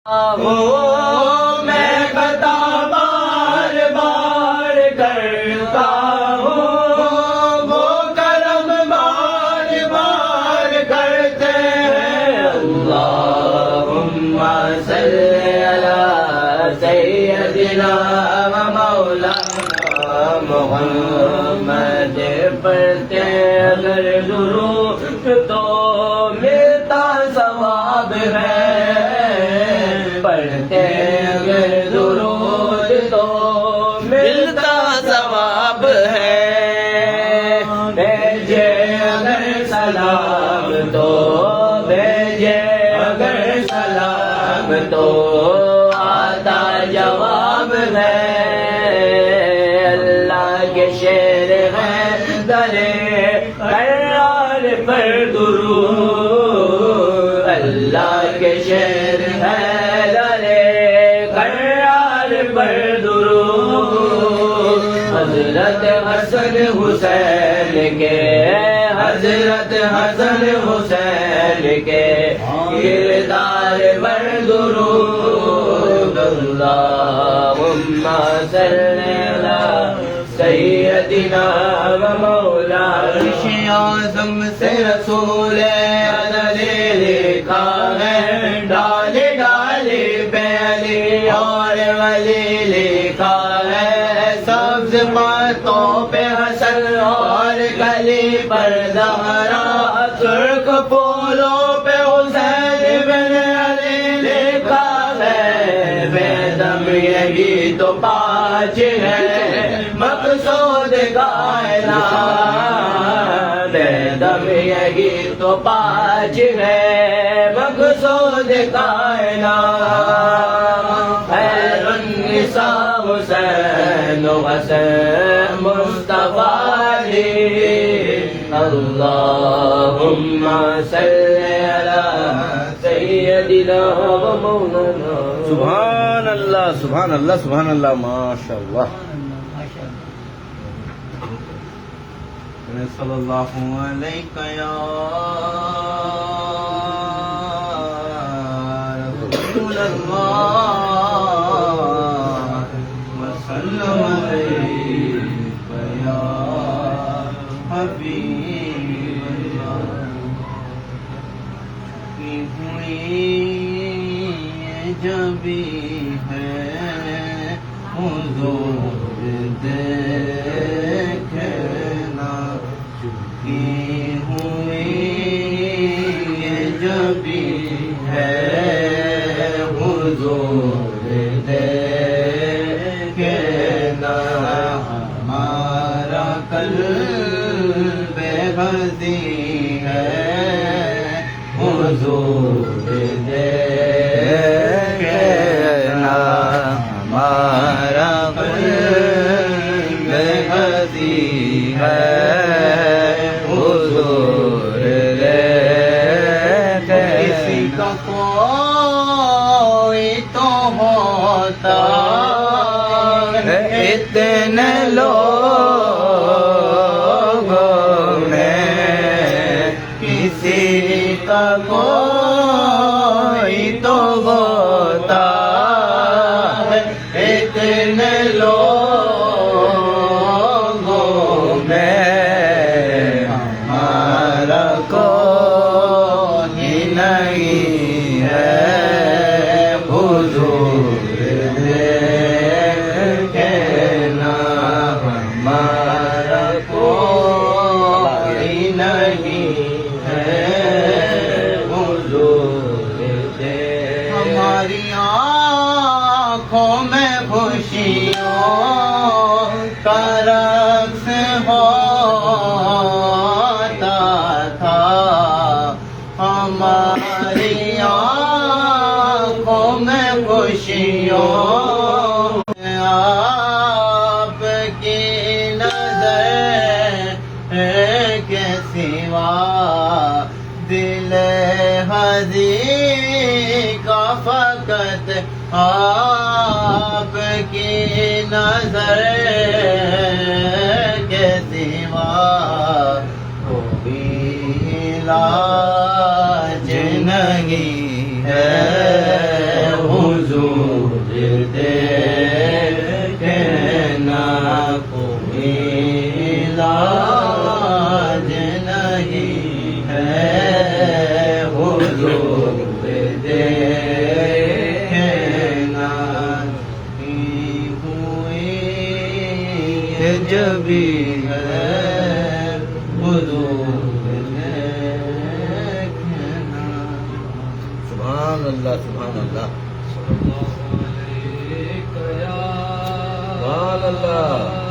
میں خطا بار بار کرتا ہوں، وہ کرم بار بار کرتے ہیں۔ اللہم صلی علی سیدنا و مولانا محمد، پڑھتے اگر درود تو ملتا ثواب ہے، پڑھتے اگر درود تو ملتا ثواب ہے، بھیجے اگر سلام تو بھیجے اگر سلام تو آتا جواب ہے۔ اللہ کے شعر ہے درے قرار پر درود، اللہ کے شعر ہے حضرت حسن حسین کے، حضرت حسن حسین کے کردار پر درود۔ اللہم صلی علی سیدنا و مولانا، عرش اعظم سے رسول عدل لکھا ہے، ڈالے ڈالے پہ علی اور ولی لکھا ہے، سبز پاتوں پہ حسن اور گلی پر زہرا، سرخ پھولوں پہ حسین بن علی لکھا ہے، بے دم یہی تو پاج ہے مقصود کائنات، بے دم یہی تو پاج ہے مقصود کائنات، خیر النساء حسین حسین مصطفیٰ علی، اللہم صلی علی سیدنا و مولانا۔ سبحان اللہ سبحان اللہ سبحان اللہ، ماشاء اللہ۔ صلی اللہ علیہ یا رسول اللہ، وسلم علیک یا حبیب اللہ۔ ہوئی جب بھی ہے حضور دیکھنا، چکی ہوئی جب بھی ہے حضور دیکھنا، ہمارا قلب غزی ہے حضور دیکھنا، ہمارا قلب غزی ہے حضور دیکھنا۔ کسی کا کوئی تو ہوتا اتنے لوگوں میں، کسی کا کوئی تو ہوتا اتنے لوگوں میں، ہمارا کوئی نہیں ہے حضور دیکھنا، ہمارا کوئی نہیں ہے حضور دیکھنا۔ ہماری آنکھوں میں خوشیوں کا رقص ہوتا تھا، ہماری آنکھوں میں خوشیوں، آپ کی نظر کے سوا دل حزین کا فقط آپ کی نظر کے سوا کوئی علاج نہیں ہے۔ آج بھی ہے سبحان اللہ سبحان اللہ سبحان اللہ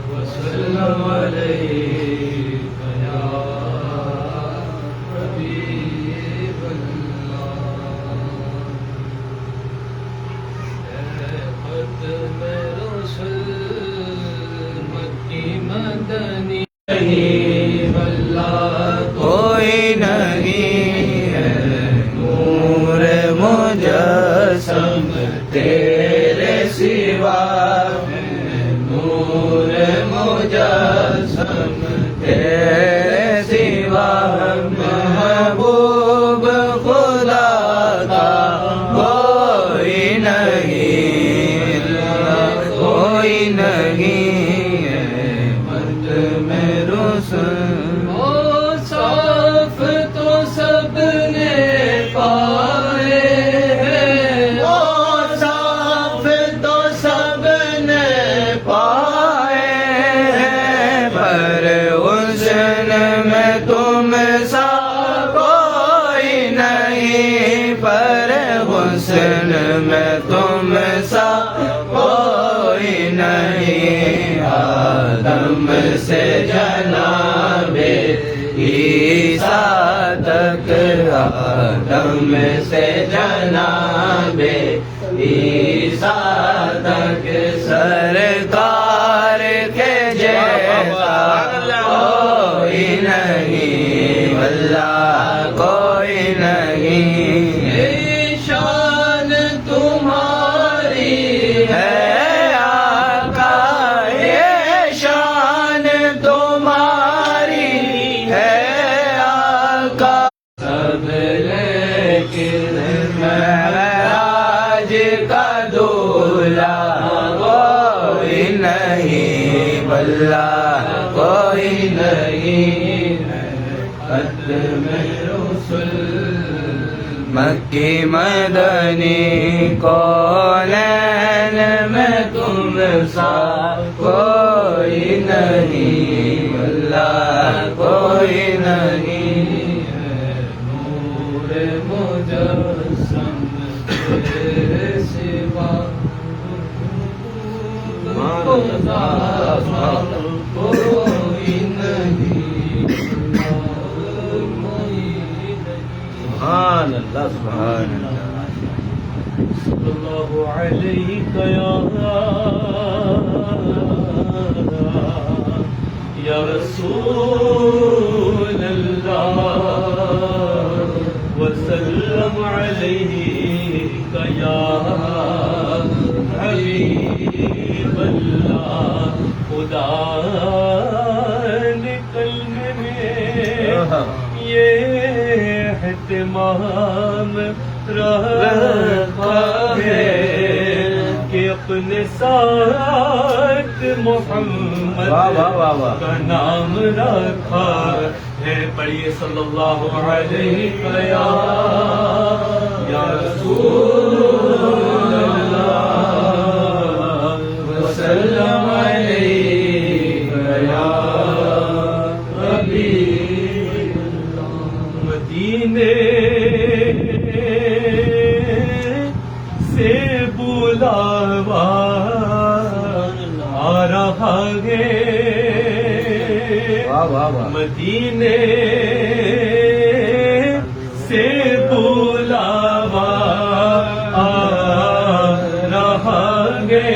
وسلم عليك يا حبيب ختم رسل مکی مدنی کوئی نہیں ہے نور مجسم تیرے سوا نور مجسم تیرے سوا محبوب خدا کا کوئی نہیں کوئی نہیں ہے مت میں رسل او صاف تو سب نے پائے ہیں وہ صاف تو سب نے پائے ہیں پر حسن میں تم سا کوئی نہیں پر حسن میں تم سا کوئی نہیں آدم سے جناب عیسیٰ تک آدم سے جناب عیسیٰ تک سرکار کے جیسا کوئی نہیں اللہ کوئی نہیں یہ شان تمہاری ہے آقا یہ شان تمہاری ہے آقا سب لیکن معراج کا دولہا کوئی نہیں واللہ کوئی نہیں ختم رسل مکی مدنی کونین میں تم سا کوئی نہیں واللہ کوئی نہیں نور مجسم تیرے سوا خدا کوئی نہیں سبحان اللہ سبحان اللہ صلی اللہ علیہ یا رسول اللہ وسلم علیہ یا حبیب اللہ خدا نے قلب میں یہ اہتمام رکھا ہے کہ اپنے ساتھ محمد واہ واہ واہ واہ کا نام رکھا ہے پڑھیے صلی اللہ علیہ یا رسول اللہ وسلم علیہ یا حبیب مدینے سے بلاوا آ رہا ہے واہ واہ واہ مدینے سے بلاوا آ رہا ہے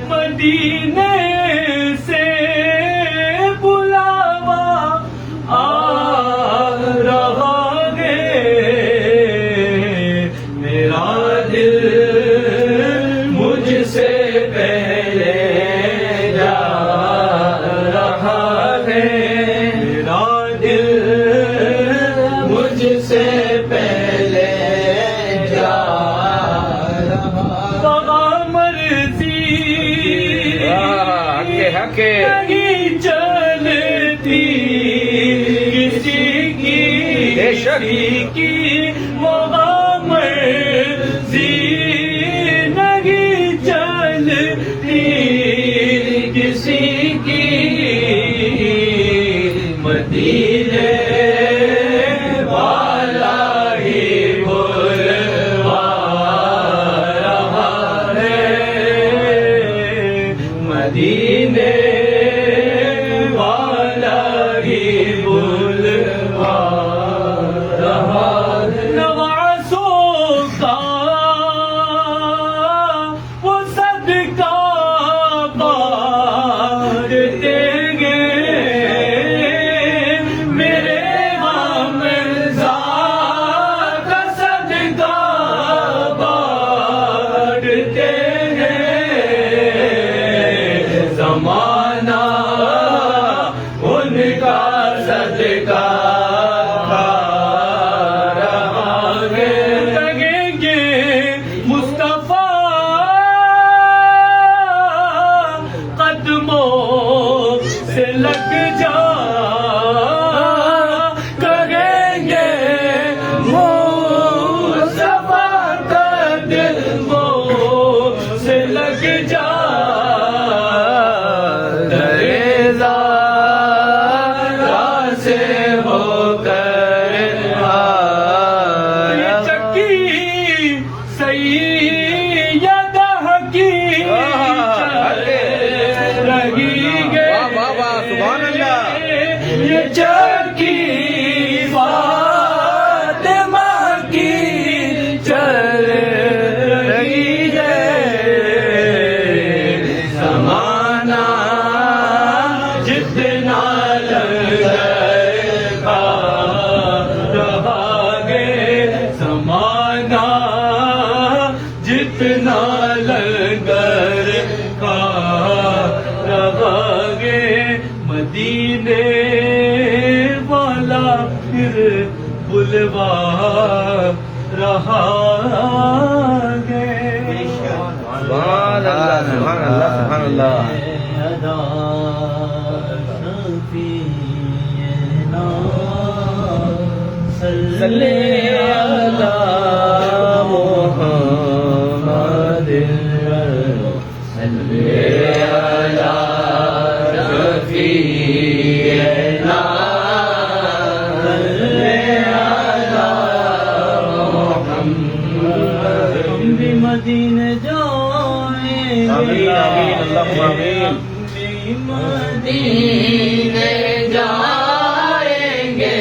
مدینے سے بلاوا آ رہا ہے میرا دل مجھ سے پہلے جا رہا ہے میرا دل مجھ سے پہلے جا رہا مرضی حق نہیں چلتی کسی کی کسی کی مرضی نہیں چلتی کسی کی مدینے والا ہی بلوا رہا ہے مدینے والا ہی بلوا رہا ہے نوازوں کا وہ صدقہ بانٹتے زمانہ ان کا صدقہ کھا رہا ہے لگیں گے مصطفیٰ قدموں سے لگ جا کریں گے مصطفیٰ قدموں سے لگ جا ہو کر چکی سیدہ کی رہی گے سبحان اللہ یہ چکی فاطمہ کی چل رہی ہے زمانہ جتنا جتنا لنگر کا رہا گے مدینے والا پھر بلوا رہا گے سبحان اللہ سبحان اللہ سبحان اللہ صلی علی محمد صلی علی شفیعنا صلی علی محمد ہم بھی مدینے جائیں گے اللہم آمین مدینے جائیں گے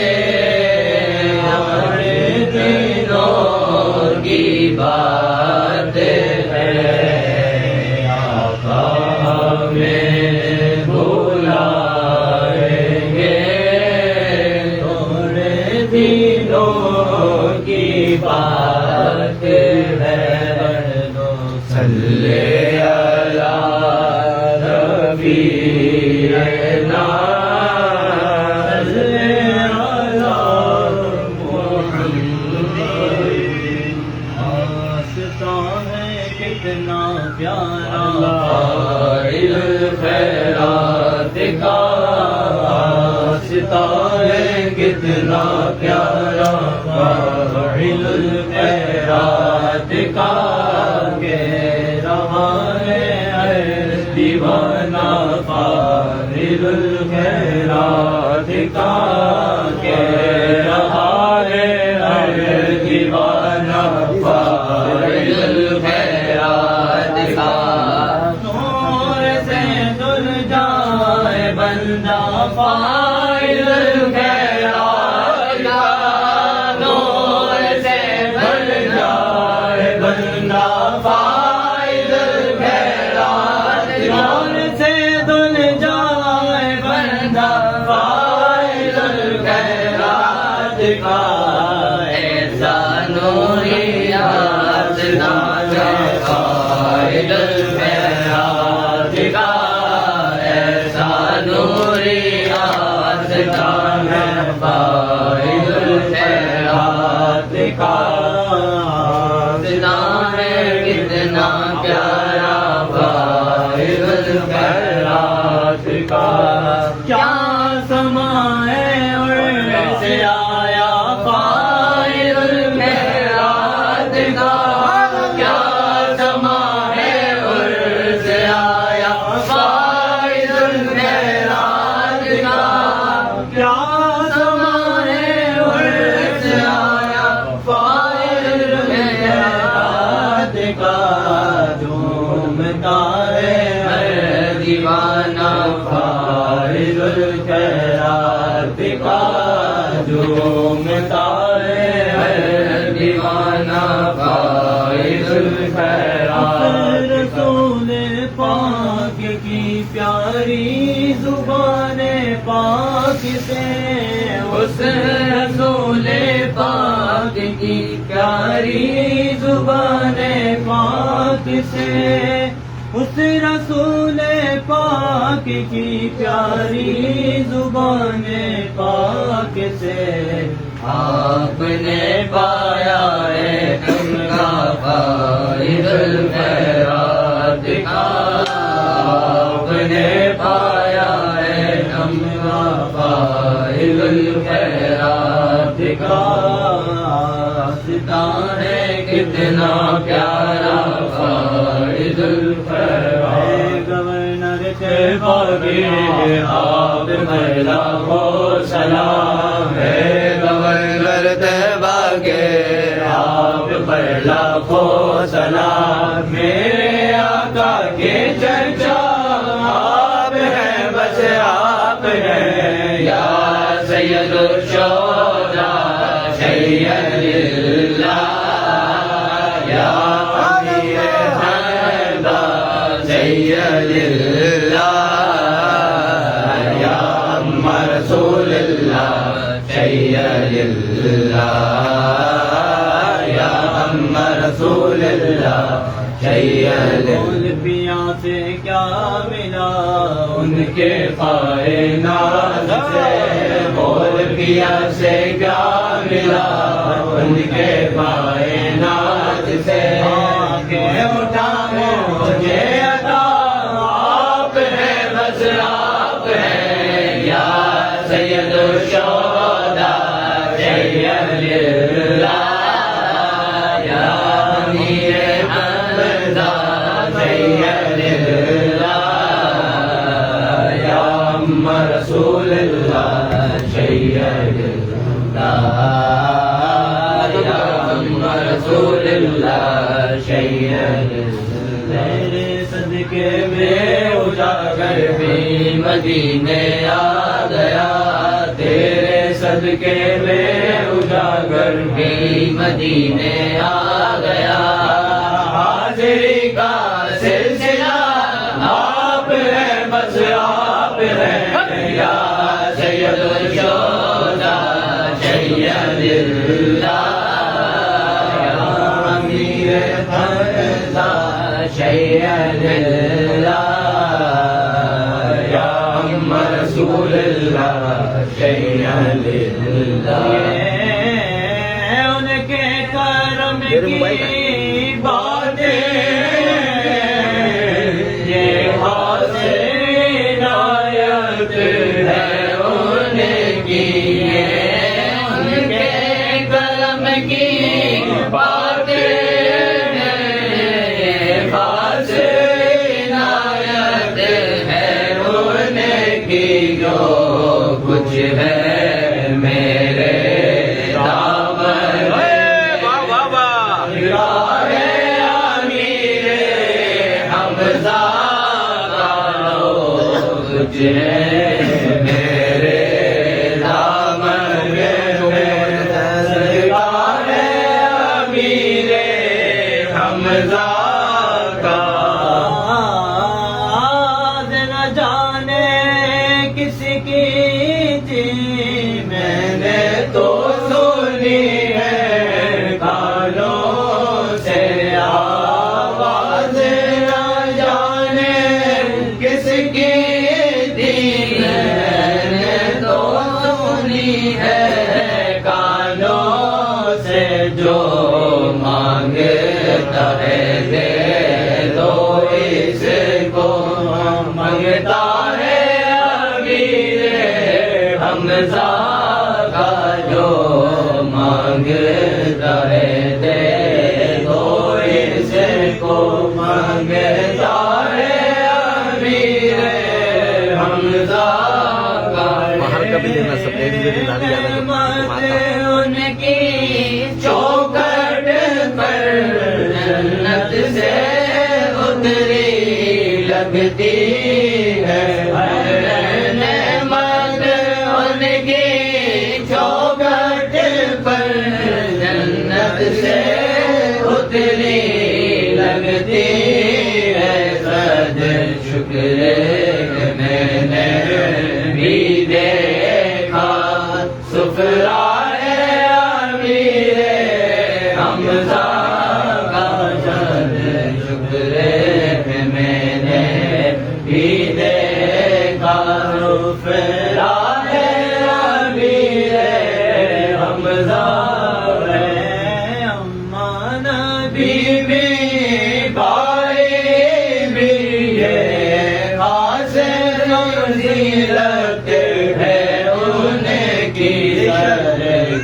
ہمارے دلوں کی بات ہے آقا ہمیں بلائیں گے تمہارے دلوں کی بات ہے صلی علی ربینا کتنا پیارا فاعل الخیرات کا واسطہ ہے کتنا پیارا فاعل الخیرات کا کہہ رہا ہے دیوانہ فاعل الخیرات کا کہہ رہا ہے دیوانہ فاعل الخیرات کا نور سے دل جائے بندہ فاعل الخیرات کا نور سے دل جائے بندہ فاعل الخیرات نور سے دل جائے بندہ فاعل الخیرات کا ایسا نوری فاعل الخیرات کا ایسا نوری فاعل الخیرات کا کتنا پیارا فاعل الخیرات کا کیا سمائے اور سے آیا الخیرات کا جھومتا ہے ہر دیوانہ فائز الخیرات رسول پاک کی پیاری زبان پاک سے، اس رسول پاک کی پیاری زبان پاک سے، اس رسول پاک کی پیاری زبان پاک سے آپ نے پایا ہے تم کا فائز الخیرات کا، آپ نے پایا ہے تم کا فائز الخیرات کا، آستان ہے کتنا پیارا فائز الخیرات، گورنر کے باغی آپ پر لاکھوں سلام ہے، گورنر طیبہ کے آپ پر لاکھوں سلام، میرے آقا کے چرچا آپ ہیں، بس آپ ہیں یا سید الشہداء سید اللہ، یا امیر حمدہ سید اللہ، یا ام رسول اللہ سید اللہ، یا ام رسول اللہ سید اللہ، پیا سے کیا ملا ان کے پائے ناز سے، بول پیا سے کیا ملا ان کے پائے ناز سے، اٹھانے مجھے عطا آپ ہیں، بس آپ ہیں یا سید الشہداء سید اللہ، یا امیر حمدہ سید اللہ، یا ام رسول اللہ سید اللہ، یا ام رسول اللہ سید اللہ، تیرے صدقے میں اجاگر بھی مدینے آ گیا، تیرے صدقے میں اجاگر بھی مدینے آ گیا، حاضری کا سلسلہ آپ ہیں، بس آپ ہیں یا سید الشہداء سید اللہ، یا امیر حمدہ سید اللہ، یا ام رسول اللہ سید اللہ، ان کے کرم کی باتیں یہ حاصل عنایت ہے ان کی، ان کے کرم کی باتیں حاصل عنایت ہے ان کی، جو کچھ ہے میرے دامن امیر حمزہ کا کچھ ہے میرے دامن سرکار امیر حمزہ کا، نہ جانے کس کی تھی میں نے تو سنی ہے کانوں سے آواز، نہ جانے کس کی تھی میں نے تو سنی ہے کانوں سے، جو مانگتا ہے دے دو اس کو، مانگتا ہے امیر حمزہ کا، جو مانگتا ہے دے دو اس کو، مانگتا ہے امیر حمزہ کا، ان کی چوکھٹ پر جنت سے اتری لگتی ہے، ہر نعمت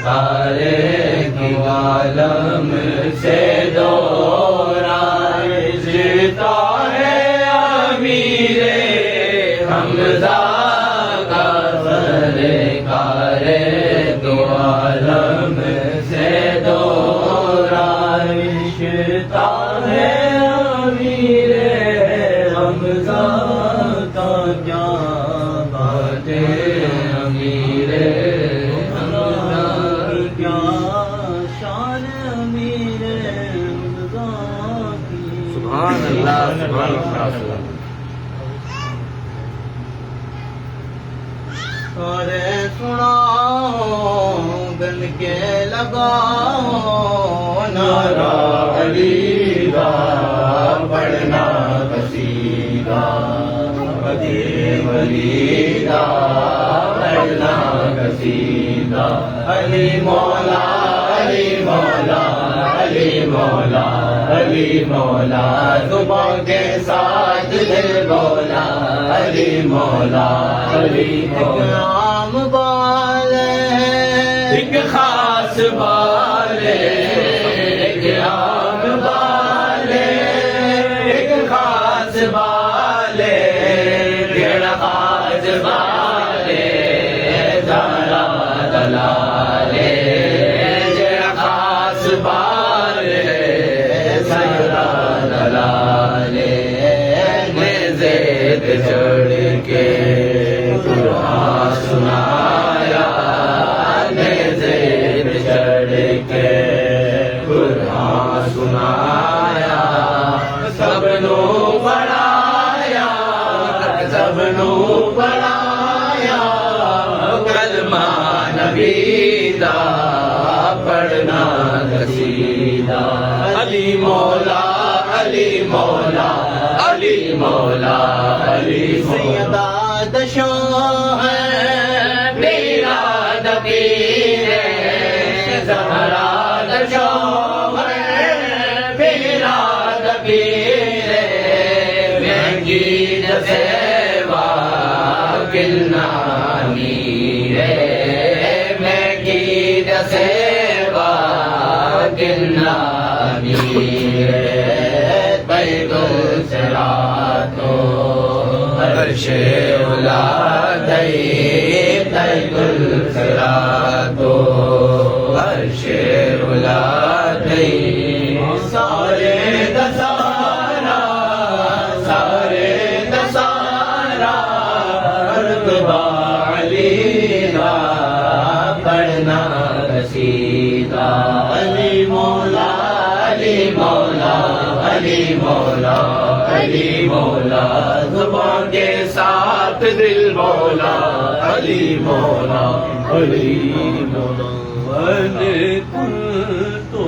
ستارے کی عالم سے دورائے جیتا ہے امیر حمزہ کا سرکار دو عالم سے دورائے جیتا ہے امیر حمزہ کا کیا بات امیر حمزہ کیا شان امیر حمزہ کی سبحان اللہ سبحان اللہ ارے سناؤ گن کے لگاؤ نعرہ علی کا پڑھنا قصیدہ ولی کا پڑھنا قصیدہ علی مولا علی مولا علی مولا علی مولا زبان کے ساتھ دل بولا علی مولا علی مولا عام والے ایک خاص والے ایک عام والے ایک خاص والے ایک خاص والے دلا دلالے ایک خاص والے سیدہ دلالے نے زید چڑھ کے قرآن سنایا نے زید چڑھ کے قرآن سنایا سب نو بڑھایا سب نو بڑھایا کلمہ نبی دا پڑھنا قصیدہ علی مولا علی مولا علی مولا علی سیدہ دشو ہے میرا دبیر زہرا دشو ہے میرا دبیر مہنگی جسیوا کلنا میرے مہنگی جسیوا کلنا میرے پیدل سراتو عرش اولادی پیدل سراتو عرش اولادی سارے دسارا سارے دسارا رتبہ علی کا پڑھنا قصیدہ علی مولا علی مولا علی مولا علی مولا زبان کے ساتھ دل مولا علی مولا علی مولا من کن تو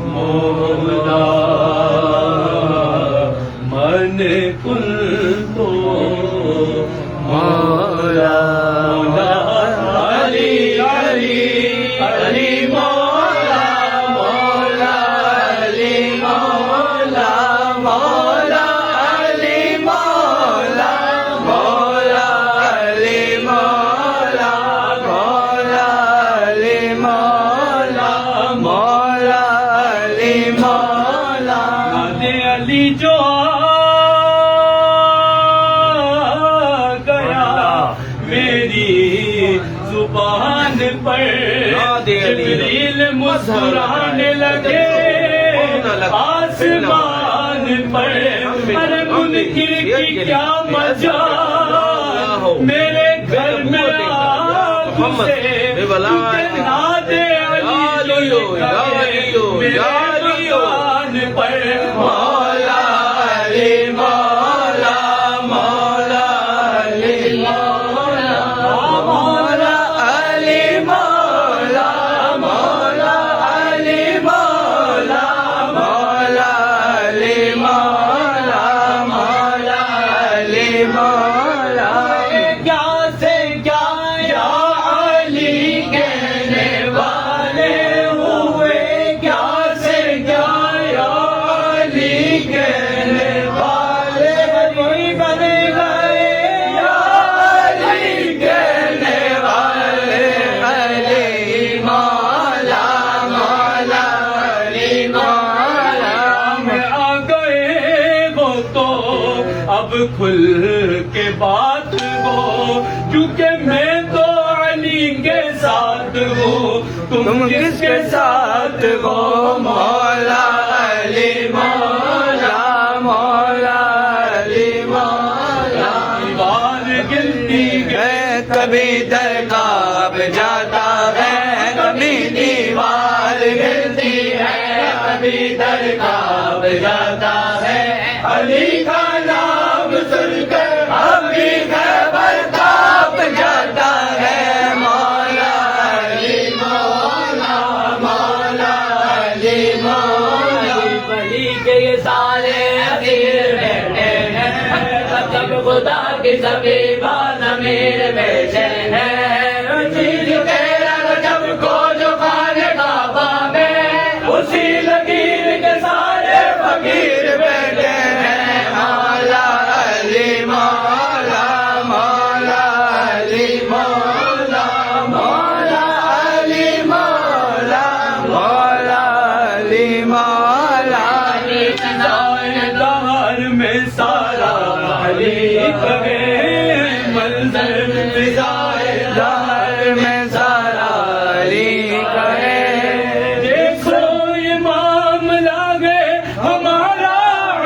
مولا من کن تو مولا علی علی علی مولا مولا علی مولا مولا علی مولا مولا علی مولا مولا علی مولا مولا علی مولا علی جو زبان پر جبریل مسکرانے لگے آسمان پر ارے منکر کی کیا مجال میرے گھر میں آگ سے ناد علی میرے زبان پر مولا علی مولا مولا علی مولا مولا علی مولا مولا علی مولا مولا علی مولا مولا علی مولا کیا سے کیا یا علی کہنے والے ہوئے کیا سے کھل کے بات ہو، کیونکہ میں تو علی کے ساتھ ہوں، تم کس کے ساتھ ہو؟ مولا علی مولا مولا علی مولا. دیوار گرتی ہے کبھی در کعب جاتا ہے، کبھی دیوار گرتی ہے، کبھی در کعب جاتا ہے. علی کا نام سن کر ابھی خیبر کانپ جاتا ہے. مولا علی مولا مولا علی مولا. ولی کے یہ سارے امیر بیٹھے ہیں، سب خدا کی سبھی بات امیر بیٹھے ہیں. چیز تیرا جب کو جو خانے کعبہ میں، اسی لکیر کے سارے فقیر بیٹھے ہیں. مولا علی مولا مولا علی مولا مولا علی مولا مولا علی مولا. دار میں سارا علی کہے، منظر فضائے دار میں سارا علی کہے. دیکھو یہ معاملہ گے ہمارا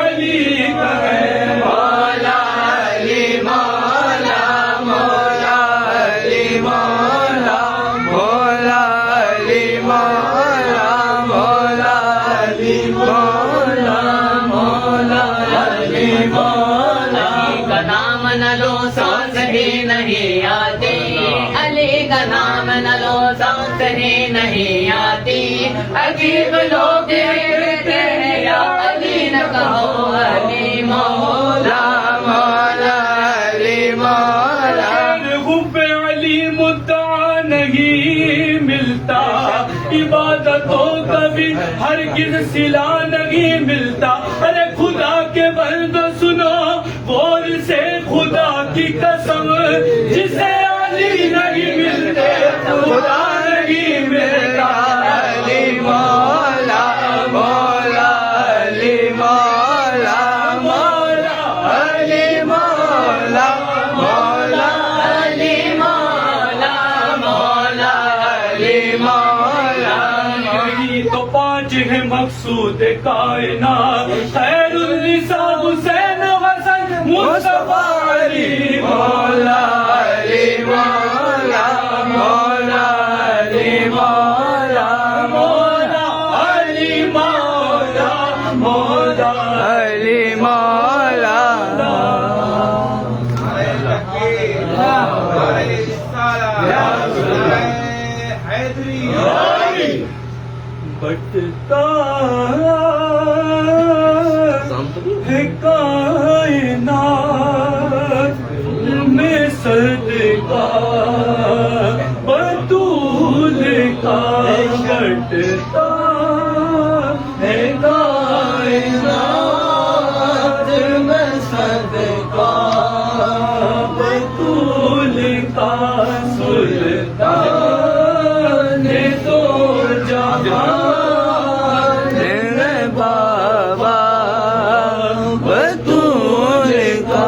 علی کہے. مولا علی مولا مولا علی مولا مولا علی مولا مولا علی مولا مولا علی مولا. کا نام نہ لو سانس ہی نہیں آتی، علی کا نام نہ لو سانس ہی نہیں آتی. عجیب لوگ کہتے ہیں یا علی نہ کہو علی مولا. مولا علی مولا. حب علی مدعا نہیں ملتا، عبادتوں کا بھی ہرگز صلہ نہیں ملتا. ارے خدا کے بندو سنو غور سے خدا کی قسم، جسے علی نہیں ملتے خدا نہیں ملتا. علی مولا مولا علی مولا مولا علی مولا مولا علی مولا مولا علی مولا. یہی تو پانچ ہے مقصود کائنات، خیر النساء حسین حسن مصطفیٰ علی مولا علی مولا مولا علی مولا مولا علی مولا مولا علی مولا. بٹتا ہے کائنات میں صدقہ بطول کا، بٹتا ہے کائنات میں صدقہ بطول کا، سلطان تو جہاں بابا بطول کا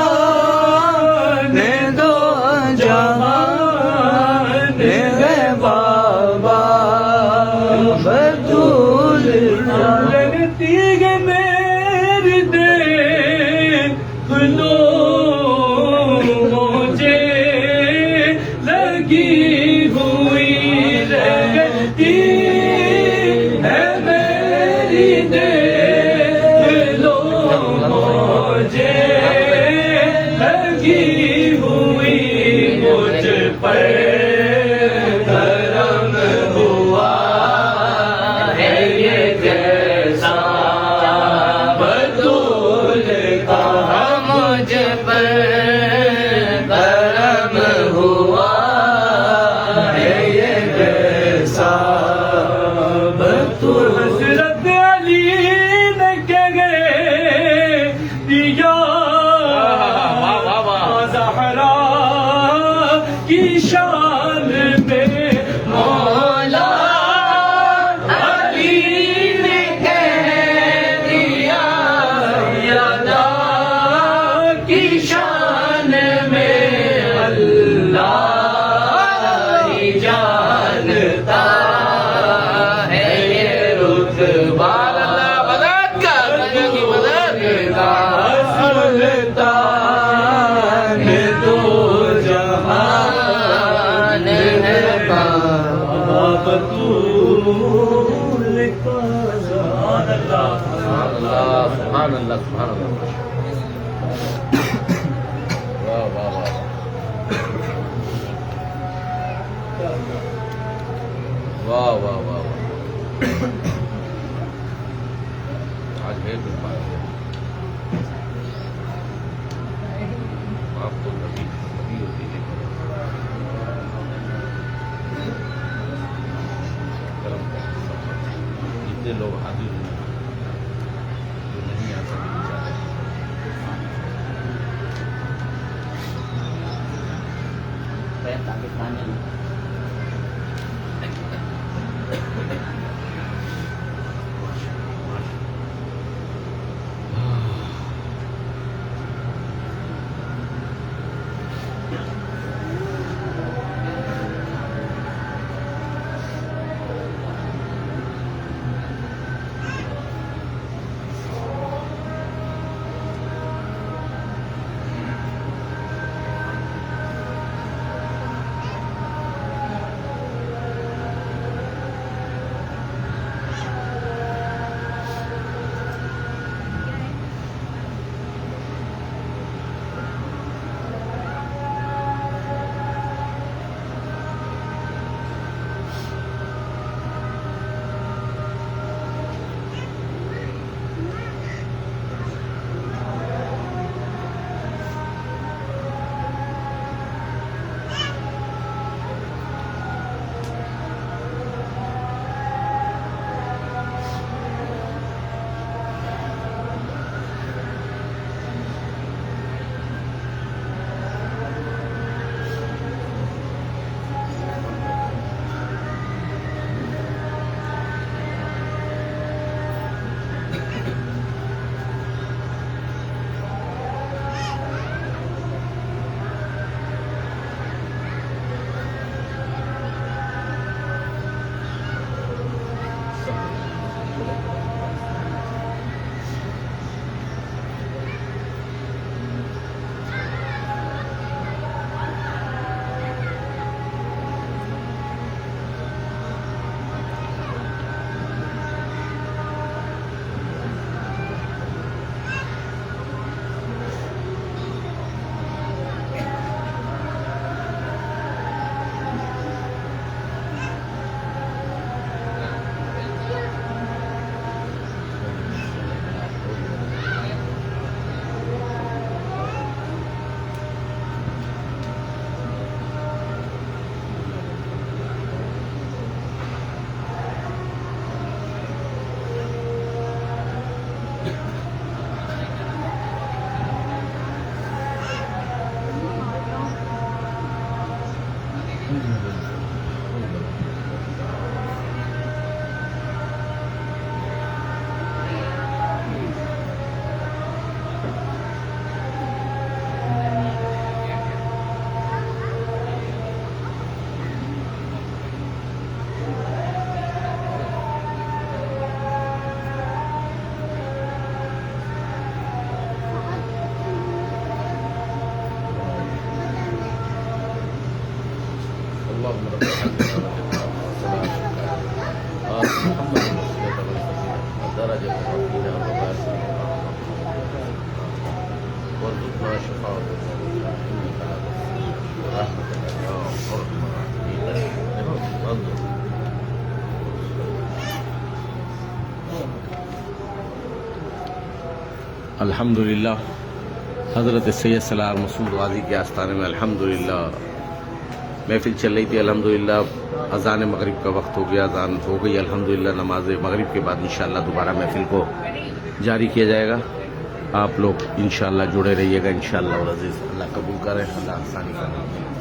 سلطان دو جہان ہے بابا بطول کا. لگتی ہے میری دیکھ لو مجھے لگی ہوئی لگتی ہے میری دیکھ لو مجھے لگی ہوئی مجھ پر کرم ہوا ہے یہ جیسا بطول کا مجھ پر کرم ہوا ہے یہ جیسا بطول. حضرت علی نے کہے دیا زہرا کی شان میں مولا علی نے کہہ دیا یادا اللہ ہی جانتا ہے یہ رتبہ مدد کر کی مدد سلطان دو جہان ہے باب طول کا سبحان اللہ سبحان اللہ سبحان اللہ سبحان اللہ واہ واہ واہ واہ واہ واہ آج ہے دن بات آپ تو نبی ہوتی ہے جتنے لوگ حاضر ہوئے جو نہیں آ سکے الحمدللہ حضرت سید سلار مسعود غازی کے آستانے میں الحمدللہ محفل چل رہی تھی. الحمدللہ اذان مغرب کا وقت ہو گیا, اذان ہو گئی الحمدللہ. نماز مغرب کے بعد انشاءاللہ دوبارہ محفل کو جاری کیا جائے گا. آپ لوگ انشاءاللہ جڑے رہیے گا انشاءاللہ. اور عزیز اللہ قبول کرے, اللہ آسانی کرے.